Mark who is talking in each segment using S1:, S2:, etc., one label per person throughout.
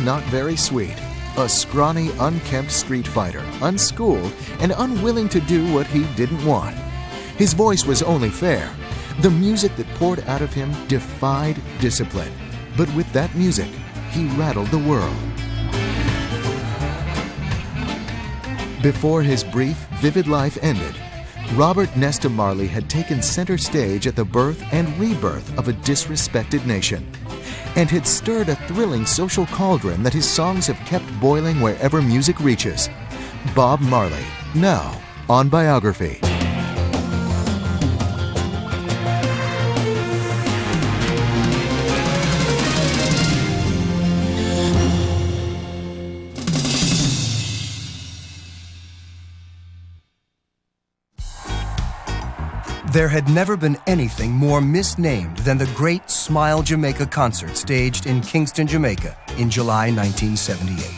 S1: not very sweet. A scrawny, unkempt street fighter, unschooled, and unwilling to do what he didn't want. His voice was only fair. The music that poured out of him defied discipline. But with that music, he rattled the world. Before his brief, vivid life ended, Robert Nesta Marley had taken center stage at the birth and rebirth of a disrespected nation, and had stirred a thrilling social cauldron that his songs have kept boiling wherever music reaches. Bob Marley, now on Biography.
S2: There had never been anything more misnamed than the Great Smile Jamaica concert staged in Kingston, Jamaica in July 1978.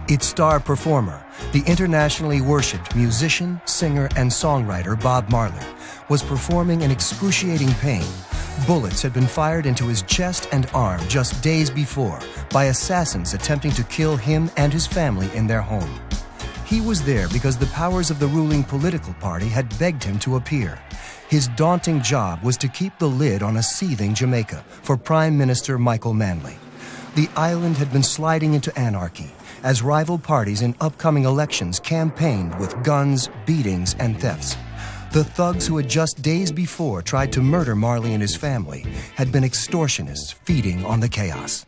S2: Its star performer, the internationally worshipped musician, singer, and songwriter Bob Marley, was performing in excruciating pain. Bullets had been fired into his chest and arm just days before by assassins attempting to kill him and his family in their home. He was there because the powers of the ruling political party had begged him to appear. His daunting job was to keep the lid on a seething Jamaica for Prime Minister Michael Manley. The island had been sliding into anarchy as rival parties in upcoming elections campaigned with guns, beatings, and thefts. The thugs who had just days before tried to murder Marley and his family had been extortionists feeding on the chaos.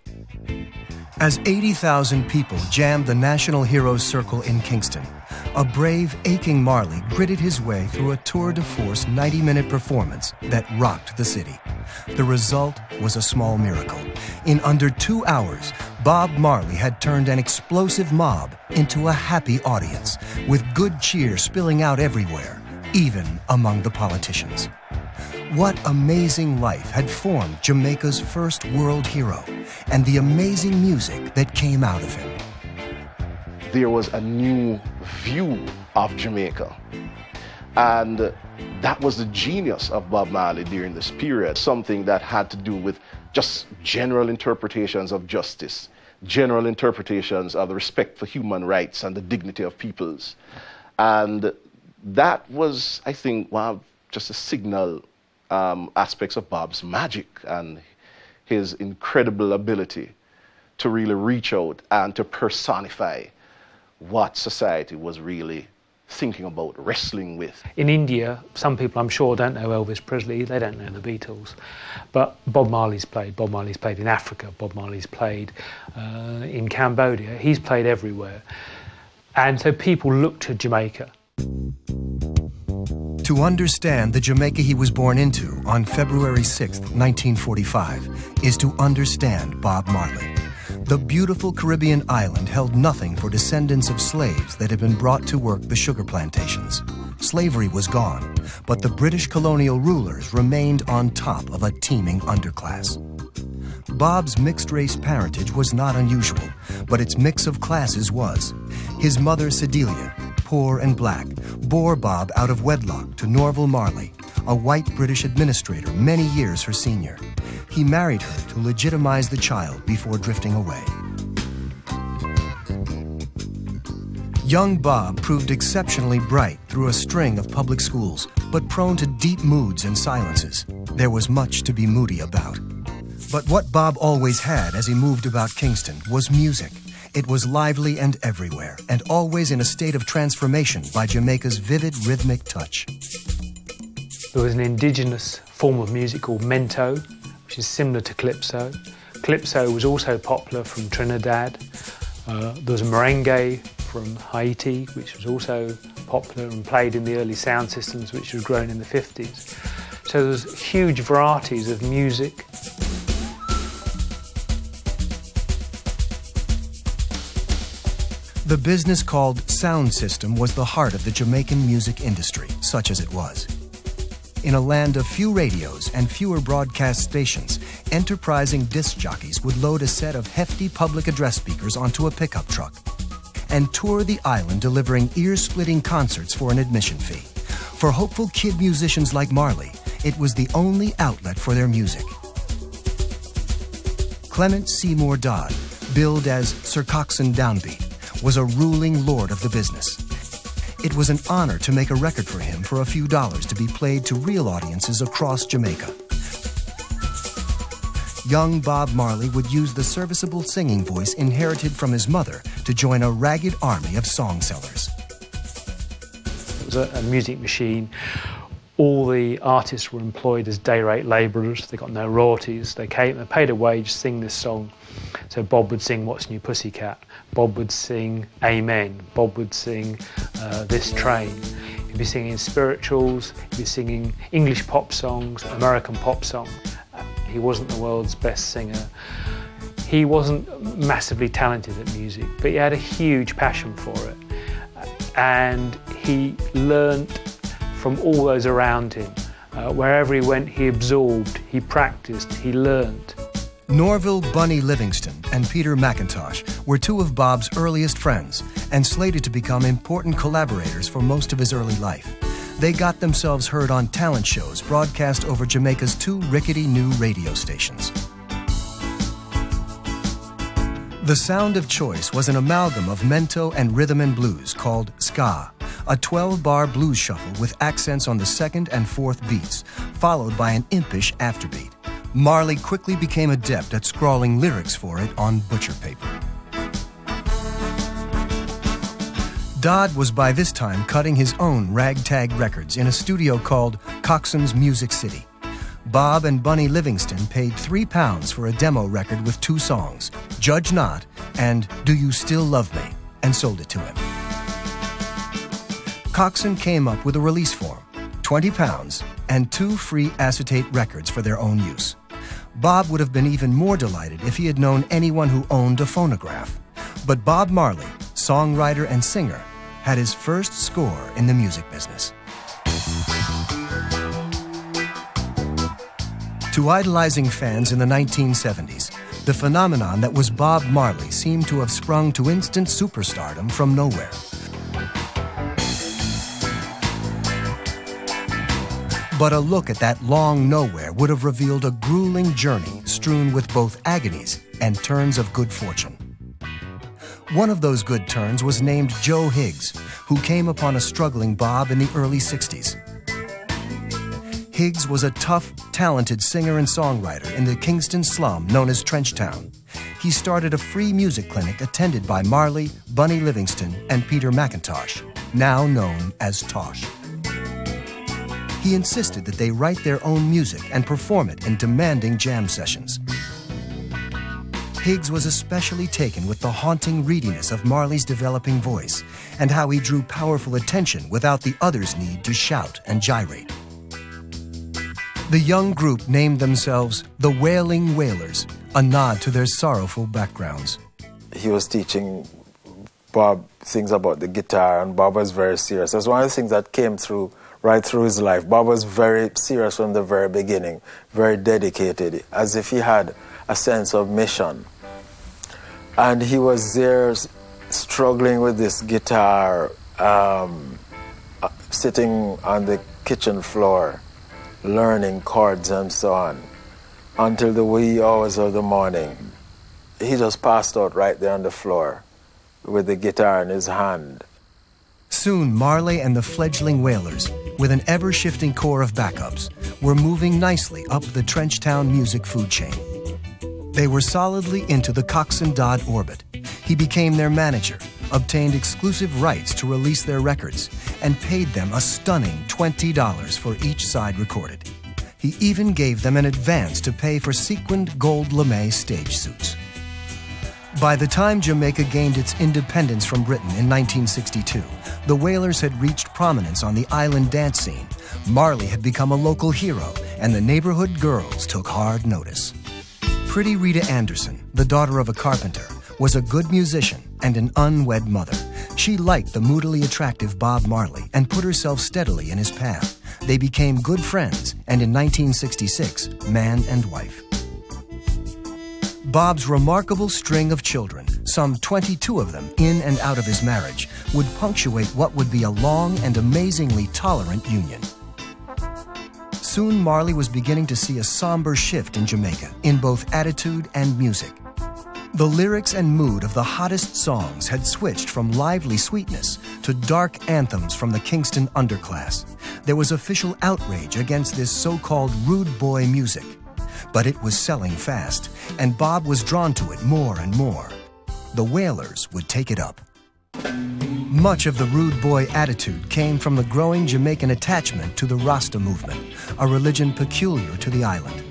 S2: As 80,000 people jammed the National Heroes Circle in Kingston, a brave, aching Marley gritted his way through a tour de force 90-minute performance that rocked the city. The result was a small miracle. In under 2 hours, Bob Marley had turned an explosive mob into a happy audience, with good cheer spilling out everywhere, even among the politicians. What amazing life had formed Jamaica's first world hero, and the amazing music that came out of him.
S3: There was a new view of Jamaica, and that was the genius of Bob Marley during this period. Something that had to do with just general interpretations of justice, general interpretations of the respect for human rights and the dignity of peoples. And that was, I think, one of just a signal aspects of Bob's magic and his incredible ability to really reach out and to personify what society was really thinking about, wrestling with.
S4: In India, some people I'm sure don't know Elvis Presley, they don't know the Beatles, but Bob Marley's played. Bob Marley's played in Africa, Bob Marley's played in Cambodia, he's played everywhere. And so people look to Jamaica.
S2: To understand the Jamaica he was born into on February 6, 1945, is to understand Bob Marley. The beautiful Caribbean island held nothing for descendants of slaves that had been brought to work the sugar plantations. Slavery was gone, but the British colonial rulers remained on top of a teeming underclass. Bob's mixed-race parentage was not unusual, but its mix of classes was. His mother, Cedelia, poor and black, bore Bob out of wedlock to Norval Marley, a white British administrator many years her senior. He married her to legitimize the child before drifting away. Young Bob proved exceptionally bright through a string of public schools, but prone to deep moods and silences. There was much to be moody about. But what Bob always had as he moved about Kingston was music. It was lively and everywhere, and always in a state of transformation by Jamaica's vivid rhythmic touch.
S4: There was an indigenous form of music called mento, which is similar to calypso. Calypso was also popular from Trinidad. There was a merengue from Haiti, which was also popular and played in the early sound systems, which was grown in the 50s. So there was huge varieties of music.
S2: The business called sound system was the heart of the Jamaican music industry, such as it was. In a land of few radios and fewer broadcast stations, enterprising disc jockeys would load a set of hefty public address speakers onto a pickup truck and tour the island delivering ear-splitting concerts for an admission fee. For hopeful kid musicians like Marley, it was the only outlet for their music. Clement Seymour Dodd, billed as Sir Coxsone Downbeat, was a ruling lord of the business. It was an honor to make a record for him for a few dollars to be played to real audiences across Jamaica. Young Bob Marley would use the serviceable singing voice inherited from his mother to join a ragged army of song sellers.
S4: It was a music machine. All the artists were employed as day rate labourers. They got no royalties. They paid a wage, sing this song. So Bob would sing What's New Pussycat. Bob would sing Amen. Bob would sing This Train. He'd be singing spirituals. He'd be singing English pop songs, American pop songs. He wasn't the world's best singer. He wasn't massively talented at music, but he had a huge passion for it. And he learnt from all those around him. Wherever he went, he absorbed, he practiced, he learnt.
S2: Norville Bunny Livingston and Peter McIntosh were two of Bob's earliest friends and slated to become important collaborators for most of his early life. They got themselves heard on talent shows broadcast over Jamaica's two rickety new radio stations. The sound of choice was an amalgam of mento and rhythm and blues called ska, a 12-bar blues shuffle with accents on the second and fourth beats, followed by an impish afterbeat. Marley quickly became adept at scrawling lyrics for it on butcher paper. Dodd was by this time cutting his own ragtag records in a studio called Coxsone's Music City. Bob and Bunny Livingston paid £3 for a demo record with two songs, Judge Not and Do You Still Love Me, and sold it to him. Coxsone came up with a release form, £20, and 2 free acetate records for their own use. Bob would have been even more delighted if he had known anyone who owned a phonograph. But Bob Marley, songwriter and singer, had his first score in the music business. To idolizing fans in the 1970s, the phenomenon that was Bob Marley seemed to have sprung to instant superstardom from nowhere. But a look at that long nowhere would have revealed a grueling journey strewn with both agonies and turns of good fortune. One of those good turns was named Joe Higgs, who came upon a struggling Bob in the early 60s. Higgs was a tough, talented singer and songwriter in the Kingston slum known as Trenchtown. He started a free music clinic attended by Marley, Bunny Livingston, and Peter McIntosh, now known as Tosh. He insisted that they write their own music and perform it in demanding jam sessions. Higgs was especially taken with the haunting readiness of Marley's developing voice and how he drew powerful attention without the others' need to shout and gyrate. The young group named themselves the Wailing Wailers, a nod to their sorrowful backgrounds.
S5: He was teaching Bob things about the guitar, and Bob was very serious. That's one of the things that came through right through his life. Bob was very serious from the very beginning, very dedicated, as if he had a sense of mission. And he was there struggling with this guitar, sitting on the kitchen floor, learning chords and so on, until the wee hours of the morning. He just passed out right there on the floor with the guitar in his hand.
S2: Soon, Marley and the fledgling Wailers, with an ever-shifting core of backups, were moving nicely up the Trenchtown music food chain. They were solidly into the Coxsone Dodd orbit. He became their manager, obtained exclusive rights to release their records, and paid them a stunning $20 for each side recorded. He even gave them an advance to pay for sequined gold lame stage suits. By the time Jamaica gained its independence from Britain in 1962, the Wailers had reached prominence on the island dance scene. Marley had become a local hero, and the neighborhood girls took hard notice. Pretty Rita Anderson, the daughter of a carpenter, was a good musician and an unwed mother. She liked the moodily attractive Bob Marley and put herself steadily in his path. They became good friends, and in 1966, man and wife. Bob's remarkable string of children, some 22 of them in and out of his marriage, would punctuate what would be a long and amazingly tolerant union. Soon Marley was beginning to see a somber shift in Jamaica, in both attitude and music. The lyrics and mood of the hottest songs had switched from lively sweetness to dark anthems from the Kingston underclass. There was official outrage against this so-called rude boy music. But it was selling fast, and Bob was drawn to it more and more. The Wailers would take it up. Much of the rude boy attitude came from the growing Jamaican attachment to the Rasta movement, a religion peculiar to the island.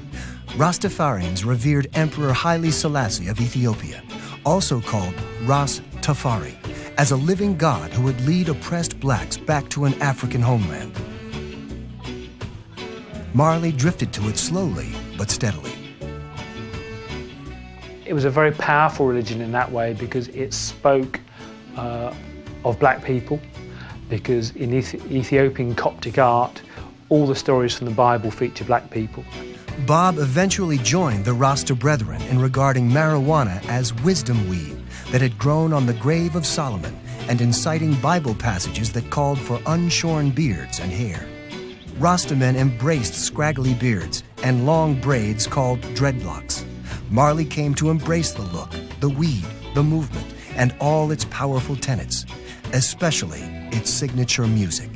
S2: Rastafarians revered Emperor Haile Selassie of Ethiopia, also called Rastafari, as a living god who would lead oppressed blacks back to an African homeland. Marley drifted to it slowly but steadily.
S4: It was a very powerful religion in that way because it spoke of black people, because in Ethiopian Coptic art, all the stories from the Bible feature black people.
S2: Bob eventually joined the Rasta Brethren in regarding marijuana as wisdom weed that had grown on the grave of Solomon and in citing Bible passages that called for unshorn beards and hair. Rasta men embraced scraggly beards and long braids called dreadlocks. Marley came to embrace the look, the weed, the movement, and all its powerful tenets, especially its signature music,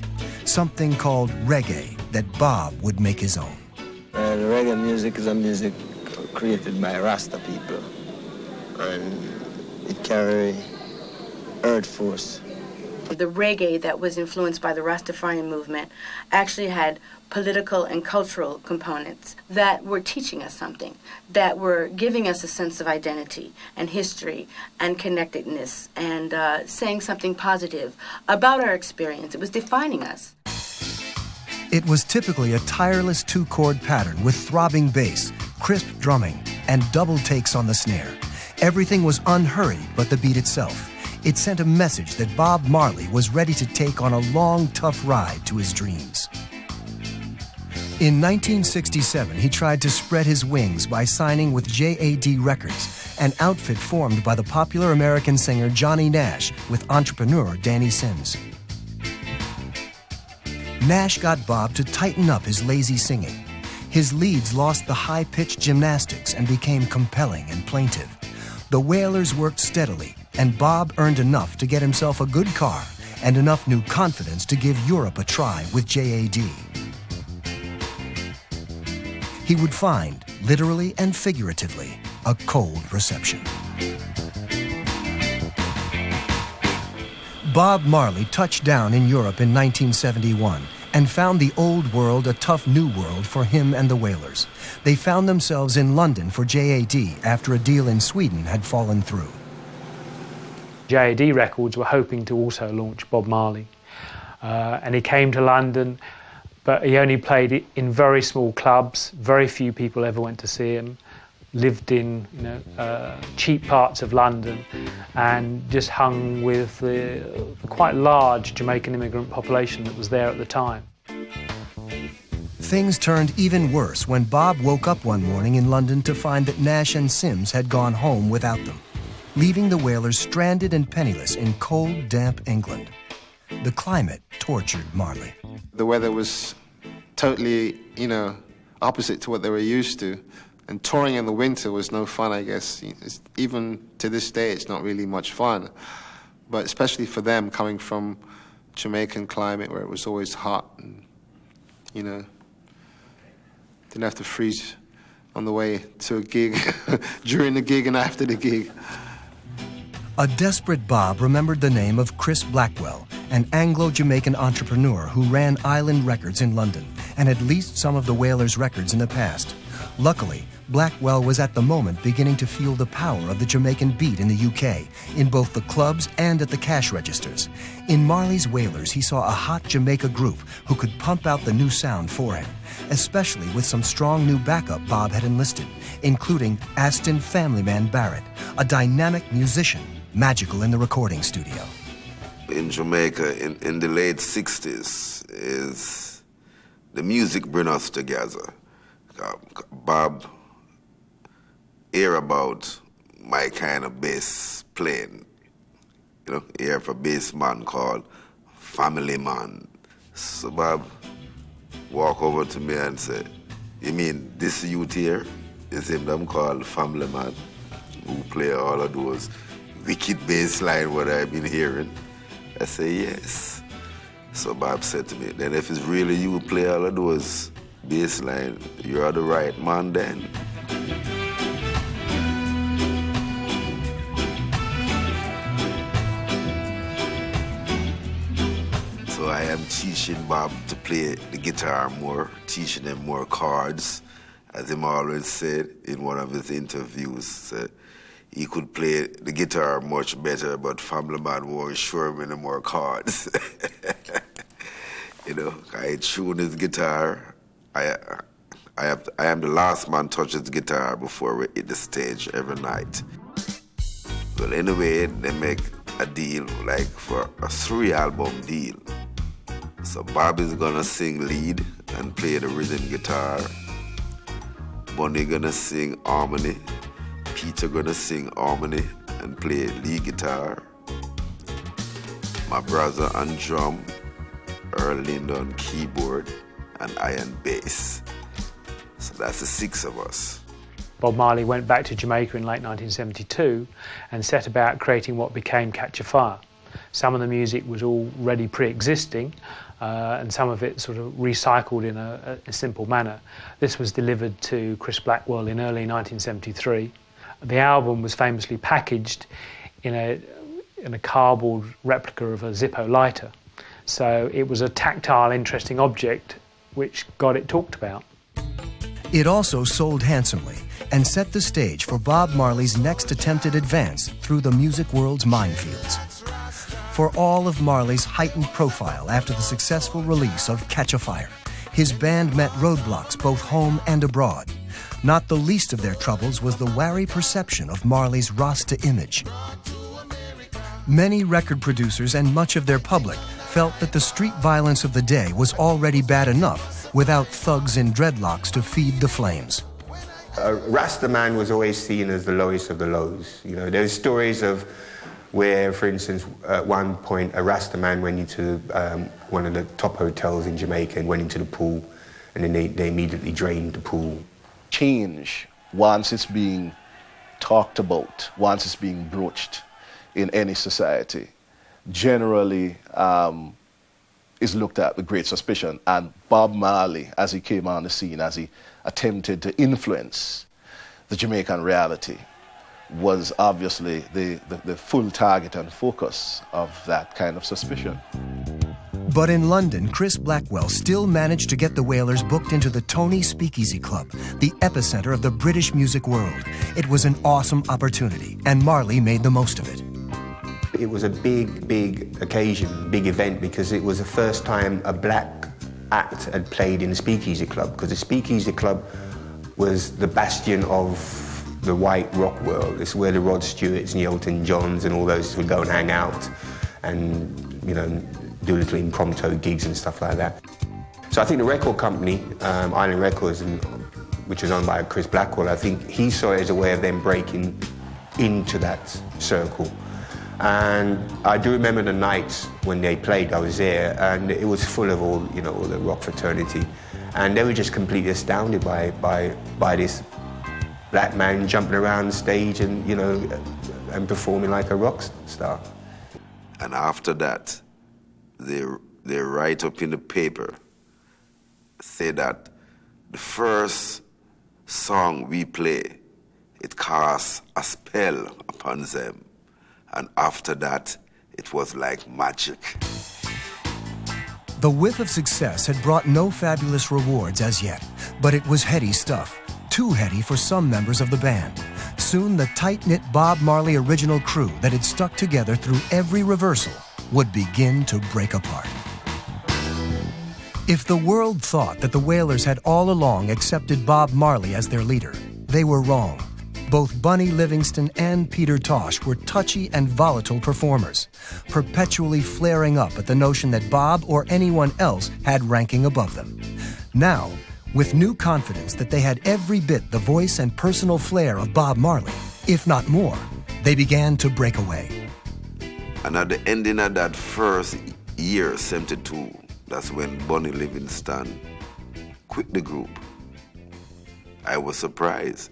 S2: something called reggae that Bob would make his own.
S6: The reggae music is a music created by Rasta people, and it carries earth force.
S7: The reggae that was influenced by the Rastafarian movement actually had political and cultural components that were teaching us something, that were giving us a sense of identity and history and connectedness and saying something positive about our experience. It was defining us.
S2: It was typically a tireless two-chord pattern with throbbing bass, crisp drumming, and double takes on the snare. Everything was unhurried but the beat itself. It sent a message that Bob Marley was ready to take on a long, tough ride to his dreams. In 1967, he tried to spread his wings by signing with JAD Records, an outfit formed by the popular American singer Johnny Nash with entrepreneur Danny Sims. Nash got Bob to tighten up his lazy singing. His leads lost the high-pitched gymnastics and became compelling and plaintive. The Wailers worked steadily, and Bob earned enough to get himself a good car and enough new confidence to give Europe a try with JAD. He would find, literally and figuratively, a cold reception. Bob Marley touched down in Europe in 1971 and found the old world a tough new world for him and the Wailers. They found themselves in London for JAD after a deal in Sweden had fallen through.
S4: JAD Records were hoping to also launch Bob Marley, and he came to London, but he only played in very small clubs. Very few people ever went to see him. Lived in cheap parts of London, and just hung with the quite large Jamaican immigrant population that was there at the time.
S2: Things turned even worse when Bob woke up one morning in London to find that Nash and Sims had gone home without them, leaving the Wailers stranded and penniless in cold, damp England. The climate tortured Marley.
S8: The weather was totally, opposite to what they were used to. And touring in the winter was no fun, I guess. Even to this day, it's not really much fun. But especially for them, coming from Jamaican climate where it was always hot and, didn't have to freeze on the way to a gig, during the gig and after the gig.
S2: A desperate Bob remembered the name of Chris Blackwell, an Anglo-Jamaican entrepreneur who ran Island Records in London and had leased some of the Wailers' records in the past. Luckily, Blackwell was at the moment beginning to feel the power of the Jamaican beat in the UK, in both the clubs and at the cash registers. In Marley's Wailers, he saw a hot Jamaica group who could pump out the new sound for him, especially with some strong new backup Bob had enlisted, including Aston Family Man Barrett, a dynamic musician, magical in the recording studio.
S9: In Jamaica, in the late 60s, is the music bring us together. Bob hear about my kind of bass playing. Hear of a bass man called Family Man. So Bob walk over to me and say, "You mean this youth here is him them called Family Man?" who play all of those wicked bass line what I've been hearing? I say, yes. So Bob said to me, then if it's really you who play all of those bass line, you're the right man then. So I am teaching Bob to play the guitar more, teaching him more chords. As him always said in one of his interviews, he could play the guitar much better, but Family Man won't show him any more chords. You know, I tune his guitar. I am the last man touch his guitar before we hit the stage every night. Well, anyway, they make a deal like for a 3-album deal. So Bob is gonna sing lead and play the rhythm guitar. Bunny gonna sing harmony. Peter gonna sing harmony and play lead guitar. My brother on drum, Earl Lindo on keyboard, and I on bass. So that's the 6 of us.
S4: Bob Marley went back to Jamaica in late 1972 and set about creating what became Catch a Fire. Some of the music was already pre-existing, and some of it sort of recycled in a simple manner. This was delivered to Chris Blackwell in early 1973. The album was famously packaged in a cardboard replica of a Zippo lighter. So it was a tactile, interesting object which got it talked about.
S2: It also sold handsomely and set the stage for Bob Marley's next attempted advance through the music world's minefields. For all of Marley's heightened profile after the successful release of Catch a Fire, his band met roadblocks both home and abroad. Not the least of their troubles was the wary perception of Marley's Rasta image. Many record producers and much of their public felt that the street violence of the day was already bad enough without thugs in dreadlocks to feed the flames.
S10: A Rasta man was always seen as the lowest of the lows. You know, there's stories of where, for instance, at one point, a Rasta man went into one of the top hotels in Jamaica and went into the pool, and then they immediately drained the pool.
S3: Change, once it's being talked about, once it's being broached in any society, generally is looked at with great suspicion. And Bob Marley, as he came on the scene, as he attempted to influence the Jamaican reality, was obviously the full target and focus of that kind of suspicion.
S2: But in London, Chris Blackwell still managed to get the Wailers booked into the Tony Speakeasy Club, the epicenter of the British music world. It was an awesome opportunity, and Marley made the most of it.
S10: It was a big occasion, big event, because it was the first time a black act had played in the Speakeasy Club, because the Speakeasy Club was the bastion of the white rock world. It's where the Rod Stewarts and the Elton Johns and all those would go and hang out and, you know, do little impromptu gigs and stuff like that. So I think the record company, Island Records, which was owned by Chris Blackwell, I think he saw it as a way of them breaking into that circle. And I do remember the nights when they played, I was there, and it was full of all, you know, all the rock fraternity. And they were just completely astounded by this black man jumping around the stage and, you know, and performing like a rock star.
S9: And after that, they write up in the paper, say that the first song we play, it casts a spell upon them. And after that, it was like magic.
S2: The whiff of success had brought no fabulous rewards as yet, but it was heady stuff. Too heady for some members of the band. Soon the tight-knit Bob Marley original crew that had stuck together through every reversal would begin to break apart. If the world thought that the Wailers had all along accepted Bob Marley as their leader, they were wrong. Both Bunny Livingston and Peter Tosh were touchy and volatile performers, perpetually flaring up at the notion that Bob or anyone else had ranking above them. Now, with new confidence that they had every bit the voice and personal flair of Bob Marley, if not more, they began to break away.
S9: And at the ending of that first year, 72, that's when Bunny Livingston quit the group. I was surprised.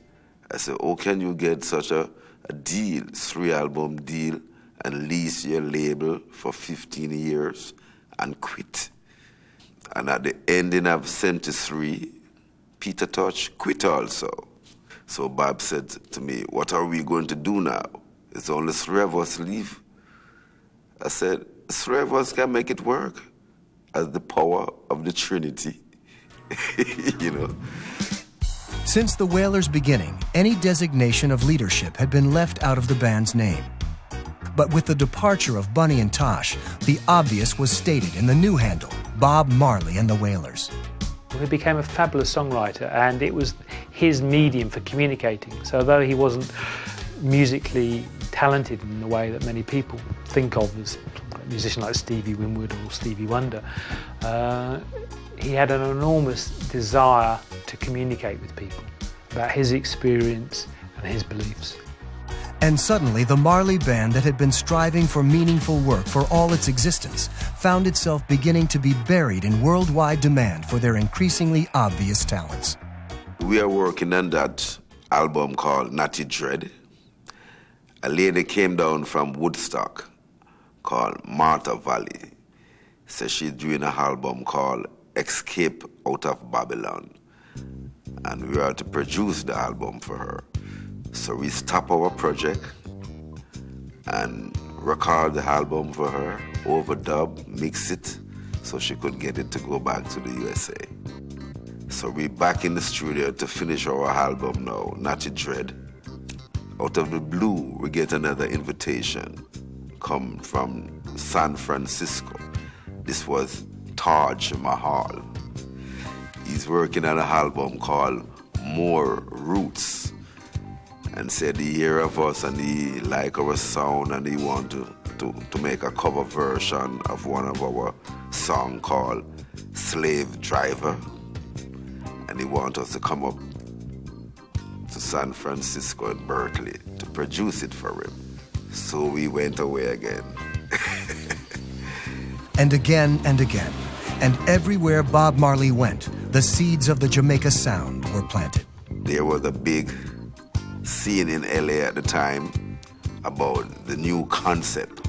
S9: I said, oh, can you get such a a deal, 3-album deal, and lease your label for 15 years and quit. And at the ending of sentence 3, Peter Tosh quit also. So Bob said to me, what are we going to do now? It's only 3 of us leave. I said, 3 of us can make it work as the power of the Trinity, you know.
S2: Since the Wailers' beginning, any designation of leadership had been left out of the band's name. But with the departure of Bunny and Tosh, the obvious was stated in the new handle, Bob Marley and the Wailers.
S4: He became a fabulous songwriter, and it was his medium for communicating. So although he wasn't musically talented in the way that many people think of as a musician like Stevie Winwood or Stevie Wonder, he had an enormous desire to communicate with people about his experience and his beliefs.
S2: And suddenly, the Marley Band that had been striving for meaningful work for all its existence found itself beginning to be buried in worldwide demand for their increasingly obvious talents.
S9: We are working on that album called Natty Dread. A lady came down from Woodstock called Martha Valley. So she's doing an album called Escape Out of Babylon. And we are to produce the album for her. So we stopped our project and record the album for her, overdub, mix it, so she could get it to go back to the USA. So we're back in the studio to finish our album now, Natty Dread. Out of the blue, we get another invitation, come from San Francisco. This was Taj Mahal. He's working on an album called More Roots, and said he hear of us and he like our sound and he want to make a cover version of one of our song called Slave Driver. And he want us to come up to San Francisco and Berkeley to produce it for him. So we went away again.
S2: And again and again. And everywhere Bob Marley went, the seeds of the Jamaica sound were planted.
S9: There was a big scene in LA at the time about the new concept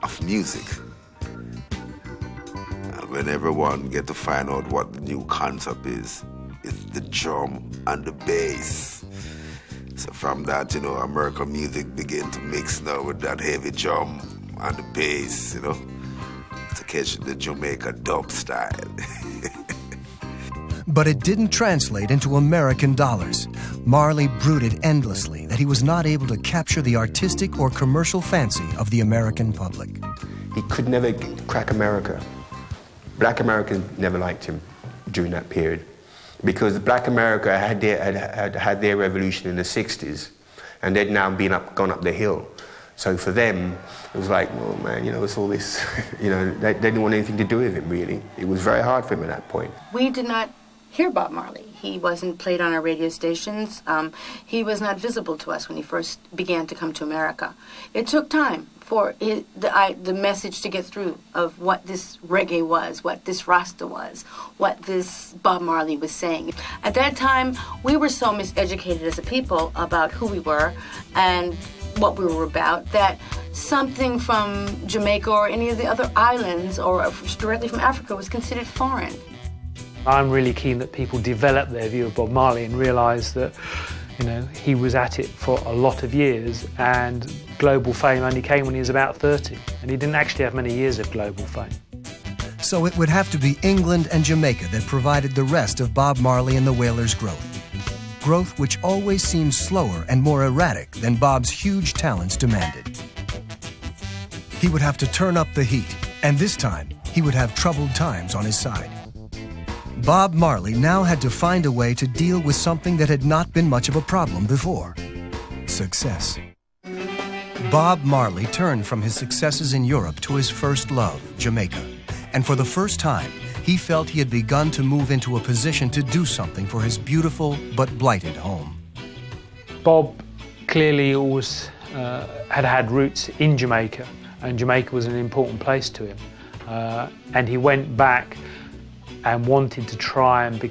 S9: of music. And when everyone get to find out what the new concept is, it's the drum and the bass. So from that, you know, American music began to mix now with that heavy drum and the bass, you know, to catch the Jamaica dub style.
S2: But it didn't translate into American dollars. Marley brooded endlessly that he was not able to capture the artistic or commercial fancy of the American public.
S10: He could never crack America. Black Americans never liked him during that period because Black America had their revolution in the 60s and they'd now gone up the hill. So for them, it was like, oh man, you know, it's all this, you know, they didn't want anything to do with him really. It was very hard for him at that point.
S7: We did not hear Bob Marley. He wasn't played on our radio stations. He was not visible to us when he first began to come to America. It took time for the message to get through of what this reggae was, what this Rasta was, what this Bob Marley was saying. At that time, we were so miseducated as a people about who we were and what we were about that something from Jamaica or any of the other islands or directly from Africa was considered foreign.
S4: I'm really keen that people develop their view of Bob Marley and realise that, you know, he was at it for a lot of years and global fame only came when he was about 30 and he didn't actually have many years of global fame.
S2: So it would have to be England and Jamaica that provided the rest of Bob Marley and the Wailers' growth. Growth which always seemed slower and more erratic than Bob's huge talents demanded. He would have to turn up the heat, and this time he would have troubled times on his side. Bob Marley now had to find a way to deal with something that had not been much of a problem before: success. Bob Marley turned from his successes in Europe to his first love, Jamaica. And for the first time, he felt he had begun to move into a position to do something for his beautiful but blighted home.
S4: Bob clearly always had roots in Jamaica, and Jamaica was an important place to him. And he went back and wanted to try and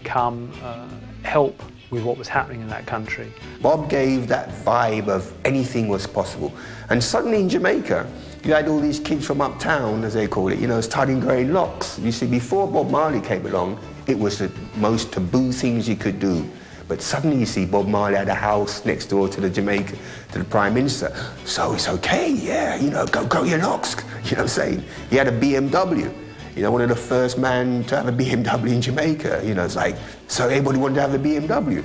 S4: help with what was happening in that country.
S10: Bob gave that vibe of anything was possible. And suddenly in Jamaica, you had all these kids from uptown, as they call it, you know, starting growing locks. You see, before Bob Marley came along, it was the most taboo things you could do. But suddenly you see Bob Marley had a house next door to the Prime Minister. So it's okay, yeah, you know, go grow your locks, you know what I'm saying? He had a BMW, you know, one of the first men to have a BMW in Jamaica, you know, it's like, so everybody wanted to have a BMW.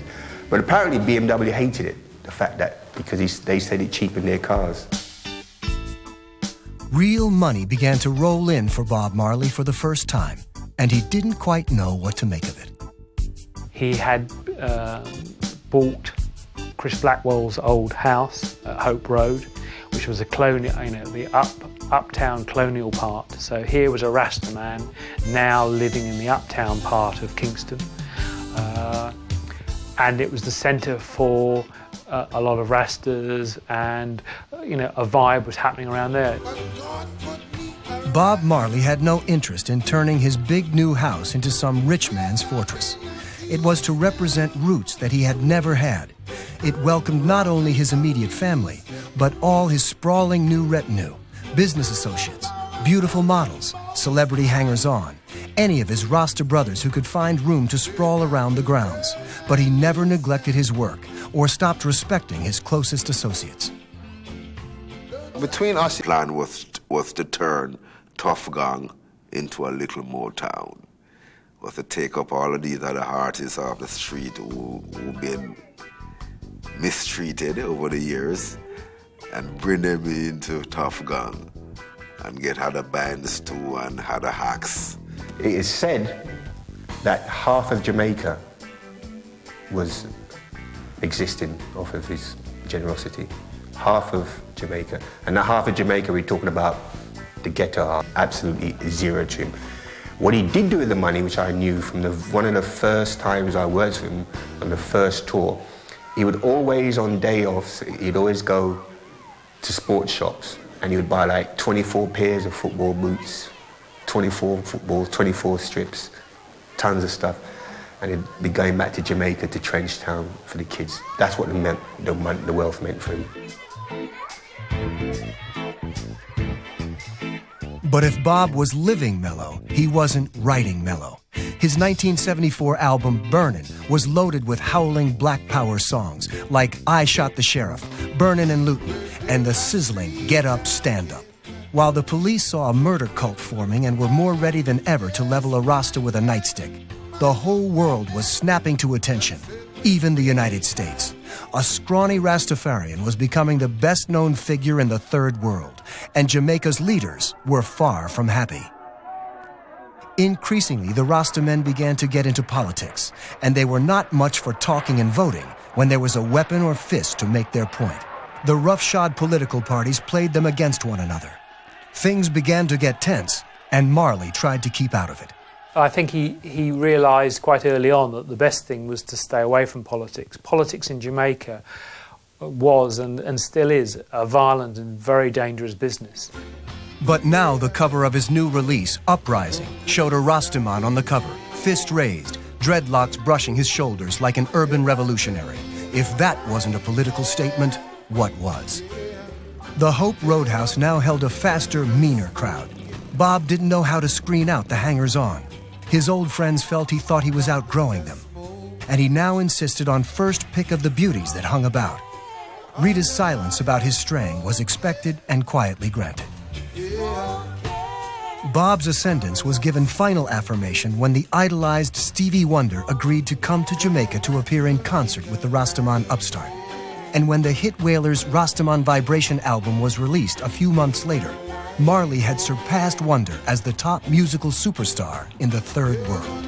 S10: But apparently BMW hated it, the fact that, because they said it cheapened their cars.
S2: Real money began to roll in for Bob Marley for the first time, and he didn't quite know what to make of it.
S4: He had bought Chris Blackwell's old house at Hope Road, which was a colonial, you know, the uptown colonial part. So here was a Rasta man now living in the uptown part of Kingston, and it was the centre for a lot of Rastas, and you know, a vibe was happening around there.
S2: Bob Marley had no interest in turning his big new house into some rich man's fortress. It was to represent roots that he had never had. It welcomed not only his immediate family, but all his sprawling new retinue, business associates, beautiful models, celebrity hangers-on, any of his Rasta brothers who could find room to sprawl around the grounds. But he never neglected his work or stopped respecting his closest associates.
S9: Between us, the plan was to turn Tough Gang into a little more town. Was to take up all of these other artists off the street who've been mistreated over the years and bring them into Tough Gang and get other bands too and other hacks.
S10: It is said that half of Jamaica was existing off of his generosity. Half of Jamaica. And that half of Jamaica, we're talking about the ghetto, are absolutely zero to him. What he did do with the money, which I knew from one of the first times I worked with him on the first tour, he would always, on day offs, he'd always go to sports shops and he would buy like 24 pairs of football boots, 24 footballs, 24 strips, tons of stuff. And he'd be going back to Jamaica to Trench Town for the kids. That's what the wealth meant for him.
S2: But if Bob was living mellow, he wasn't writing mellow. His 1974 album, Burnin', was loaded with howling black power songs like I Shot the Sheriff, Burnin' and Lootin', and the sizzling Get Up, Stand Up. While the police saw a murder cult forming and were more ready than ever to level a Rasta with a nightstick, the whole world was snapping to attention, even the United States. A scrawny Rastafarian was becoming the best-known figure in the Third World, and Jamaica's leaders were far from happy. Increasingly, the Rasta men began to get into politics, and they were not much for talking and voting when there was a weapon or fist to make their point. The roughshod political parties played them against one another. Things began to get tense, and Marley tried to keep out of it.
S4: I think he realised quite early on that the best thing was to stay away from politics. Politics in Jamaica was and still is a violent and very dangerous business.
S2: But now the cover of his new release, Uprising, showed a Rastaman on the cover, fist raised, dreadlocks brushing his shoulders like an urban revolutionary. If that wasn't a political statement, what was? The Hope Roadhouse now held a faster, meaner crowd. Bob didn't know how to screen out the hangers-on. His old friends felt he thought he was outgrowing them, and he now insisted on first pick of the beauties that hung about. Rita's silence about his straying was expected and quietly granted. Bob's ascendance was given final affirmation when the idolized Stevie Wonder agreed to come to Jamaica to appear in concert with the Rastaman upstart. And when the hit Wailers' Rastaman Vibration album was released a few months later, Marley had surpassed Wonder as the top musical superstar in the Third World.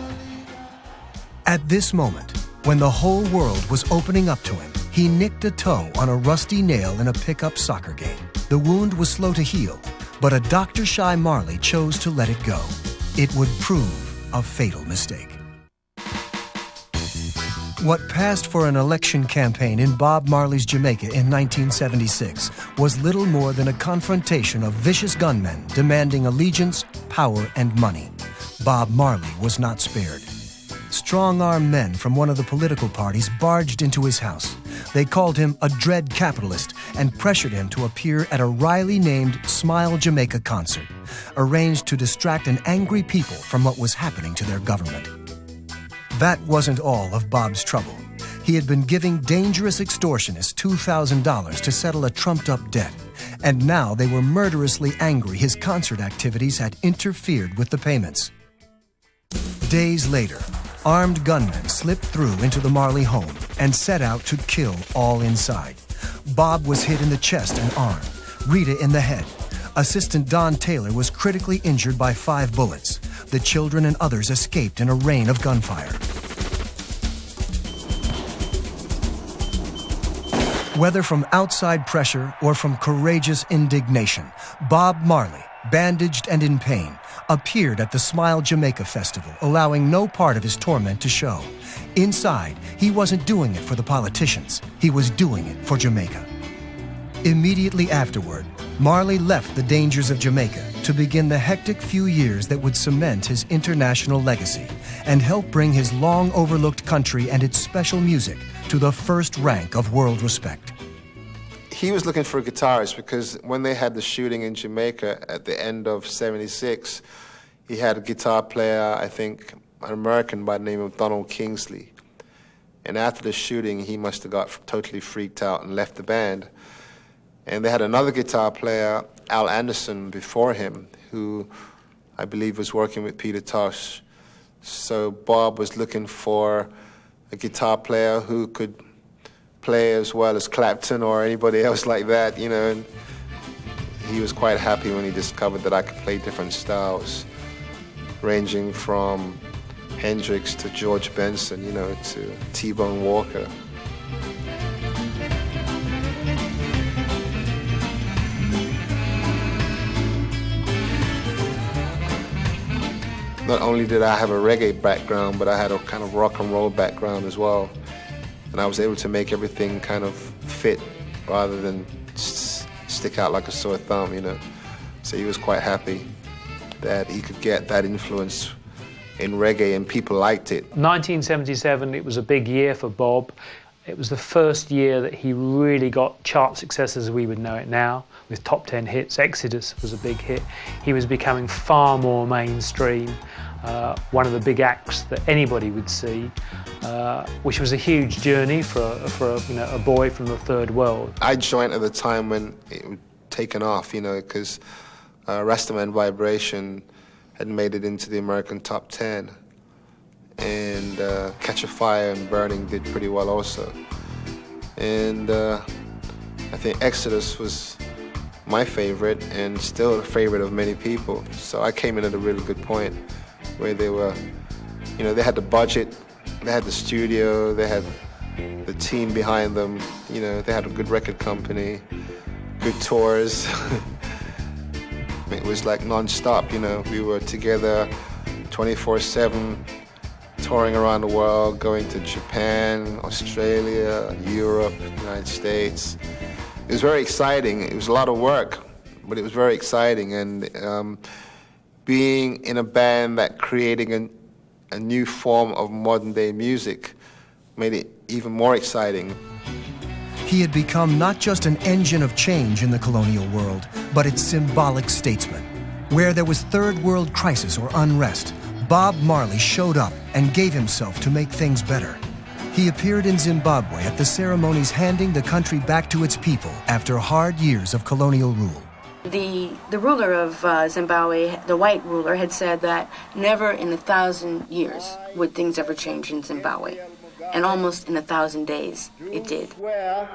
S2: At this moment, when the whole world was opening up to him, he nicked a toe on a rusty nail in a pickup soccer game. The wound was slow to heal, but a doctor-shy Marley chose to let it go. It would prove a fatal mistake. What passed for an election campaign in Bob Marley's Jamaica in 1976 was little more than a confrontation of vicious gunmen demanding allegiance, power, and money. Bob Marley was not spared. strong-armed men from one of the political parties barged into his house. They called him a dread capitalist and pressured him to appear at a wryly named Smile Jamaica concert, arranged to distract an angry people from what was happening to their government. That wasn't all of Bob's trouble. He had been giving dangerous extortionists $2,000 to settle a trumped-up debt, and now they were murderously angry his concert activities had interfered with the payments. Days later, armed gunmen slipped through into the Marley home and set out to kill all inside. Bob was hit in the chest and arm, Rita in the head. Assistant Don Taylor was critically injured by 5 bullets. The children and others escaped in a rain of gunfire. Whether from outside pressure or from courageous indignation, Bob Marley, bandaged and in pain, appeared at the Smile Jamaica Festival, allowing no part of his torment to show. Inside, he wasn't doing it for the politicians. He was doing it for Jamaica. Immediately afterward, Marley left the dangers of Jamaica to begin the hectic few years that would cement his international legacy and help bring his long-overlooked country and its special music to the first rank of world respect.
S8: He was looking for a guitarist because when they had the shooting in Jamaica at the end of '76, he had a guitar player, I think, an American by the name of Donald Kingsley. And after the shooting, he must have got totally freaked out and left the band. And they had another guitar player, Al Anderson, before him, who I believe was working with Peter Tosh. So Bob was looking for a guitar player who could play as well as Clapton or anybody else like that, you know. And he was quite happy when he discovered that I could play different styles, ranging from Hendrix to George Benson, you know, to T-Bone Walker. Not only did I have a reggae background, but I had a kind of rock and roll background as well. And I was able to make everything kind of fit rather than stick out like a sore thumb, you know. So he was quite happy that he could get that influence in reggae and people liked it.
S4: 1977, it was a big year for Bob. It was the first year that he really got chart success as we would know it now, with top 10 hits. Exodus was a big hit. He was becoming far more mainstream, one of the big acts that anybody would see, which was a huge journey for a boy from the third world.
S8: I joined at the time when it was taken off, you know, because Rastaman Vibration had made it into the American top 10. And Catch a Fire and Burning did pretty well also. And I think Exodus was my favorite and still a favorite of many people. So I came in at a really good point where they were, you know, they had the budget, they had the studio, they had the team behind them, you know, they had a good record company, good tours. It was like non-stop, you know, we were together 24/7, touring around the world, going to Japan, Australia, Europe, United States. It was very exciting. It was a lot of work, but it was very exciting. And being in a band that creating a new form of modern-day music made it even more exciting.
S2: He had become not just an engine of change in the colonial world, but its symbolic statesman. Where there was third world crisis or unrest, Bob Marley showed up and gave himself to make things better. He appeared in Zimbabwe at the ceremonies handing the country back to its people after hard years of colonial rule.
S7: The ruler of Zimbabwe, the white ruler, had said that never in 1,000 years would things ever change in Zimbabwe. And almost in 1,000 days, it did.
S11: Swear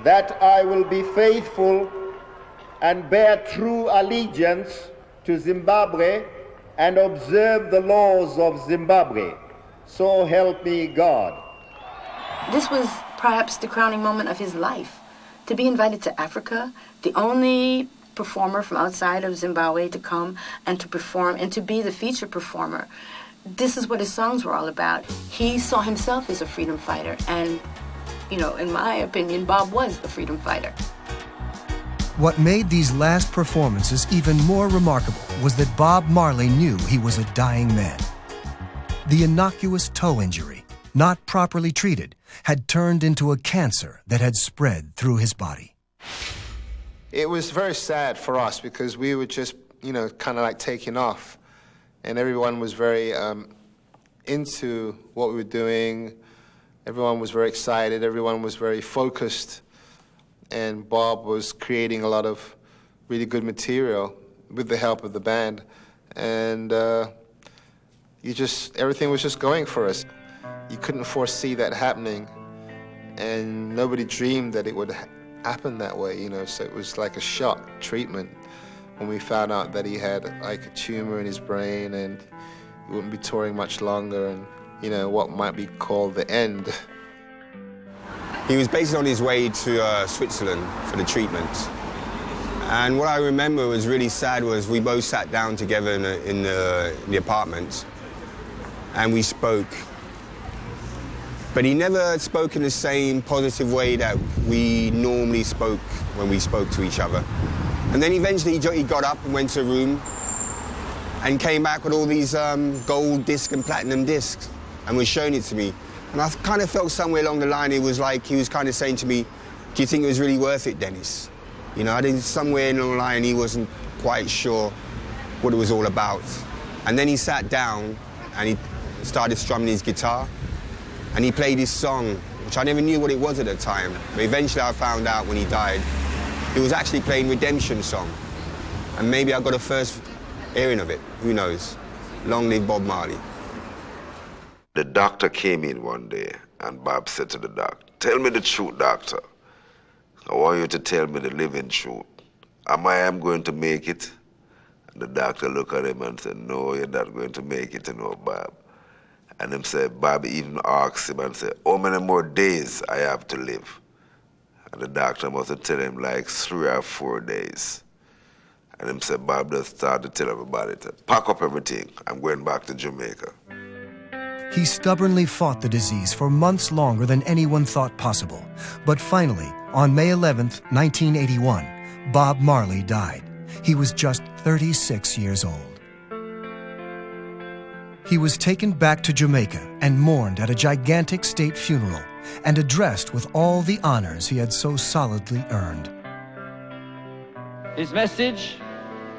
S11: that I will be faithful and bear true allegiance to Zimbabwe and observe the laws of Zimbabwe. So help me God.
S7: This was perhaps the crowning moment of his life. To be invited to Africa, the only performer from outside of Zimbabwe to come and to perform and to be the featured performer. This is what his songs were all about. He saw himself as a freedom fighter, and, you know, in my opinion, Bob was a freedom fighter.
S2: What made these last performances even more remarkable was that Bob Marley knew he was a dying man. The innocuous toe injury, not properly treated, had turned into a cancer that had spread through his body.
S8: It was very sad for us because we were just, kind of like taking off. And everyone was very into what we were doing. Everyone was very excited. Everyone was very focused. And Bob was creating a lot of really good material with the help of the band. And everything was just going for us. You couldn't foresee that happening. And nobody dreamed that it would happen that way, So it was like a shock treatment when we found out that he had like a tumor in his brain and he wouldn't be touring much longer and, what might be called the end.
S10: He was basically on his way to Switzerland for the treatment. And what I remember was really sad was we both sat down together in the apartment and we spoke. But he never spoke in the same positive way that we normally spoke when we spoke to each other. And then eventually he got up and went to a room and came back with all these gold disc and platinum discs and was showing it to me. And I kind of felt somewhere along the line, he was kind of saying to me, do you think it was really worth it, Dennis? I think somewhere along the line he wasn't quite sure what it was all about. And then he sat down and he started strumming his guitar and he played his song, which I never knew what it was at the time. But eventually I found out when he died, he was actually playing Redemption Song. And maybe I got a first hearing of it, who knows? Long live Bob Marley.
S9: The doctor came in one day and Bob said to the doctor, tell me the truth, doctor. I want you to tell me the living truth. Am I going to make it? And the doctor looked at him and said, no, you're not going to make it, Bob. And him said, Bob even asked him and said, how many more days I have to live? And the doctor must have told him like 3 or 4 days. And him said, Bob just started to tell everybody to pack up everything. I'm going back to Jamaica.
S2: He stubbornly fought the disease for months longer than anyone thought possible. But finally, on May 11th, 1981, Bob Marley died. He was just 36 years old. He was taken back to Jamaica and mourned at a gigantic state funeral and addressed with all the honors he had so solidly earned.
S12: His message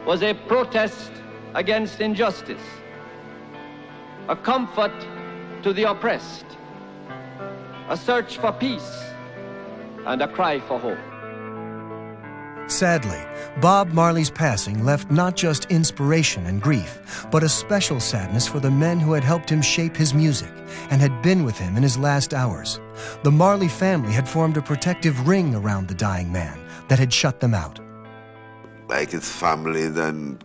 S12: was a protest against injustice, a comfort to the oppressed, a search for peace, and a cry for hope.
S2: Sadly, Bob Marley's passing left not just inspiration and grief, but a special sadness for the men who had helped him shape his music and had been with him in his last hours. The Marley family had formed a protective ring around the dying man that had shut them out.
S9: Like his family and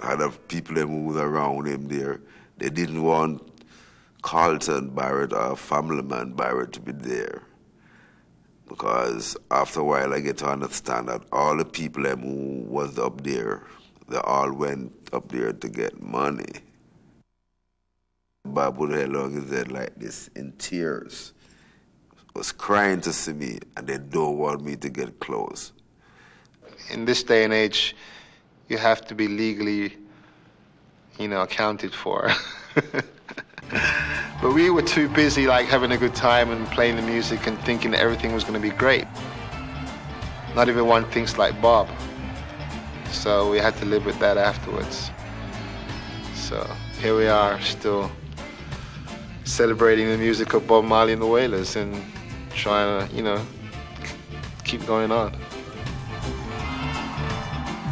S9: other people that moved around him there, they didn't want Carlton Barrett or family man Barrett to be there. Because after a while I get to understand that all the people who was up there, they all went up there to get money. Bob would have hung his head like this in tears, was crying to see me, and they don't want me to get close.
S8: In this day and age, you have to be legally, accounted for. But we were too busy having a good time and playing the music and thinking that everything was going to be great. Not everyone thinks like Bob. So we had to live with that afterwards. So here we are still celebrating the music of Bob Marley and the Wailers and trying to, keep going on.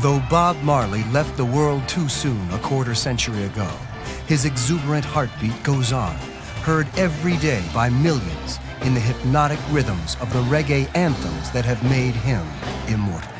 S2: Though Bob Marley left the world too soon a quarter century ago, his exuberant heartbeat goes on, heard every day by millions in the hypnotic rhythms of the reggae anthems that have made him immortal.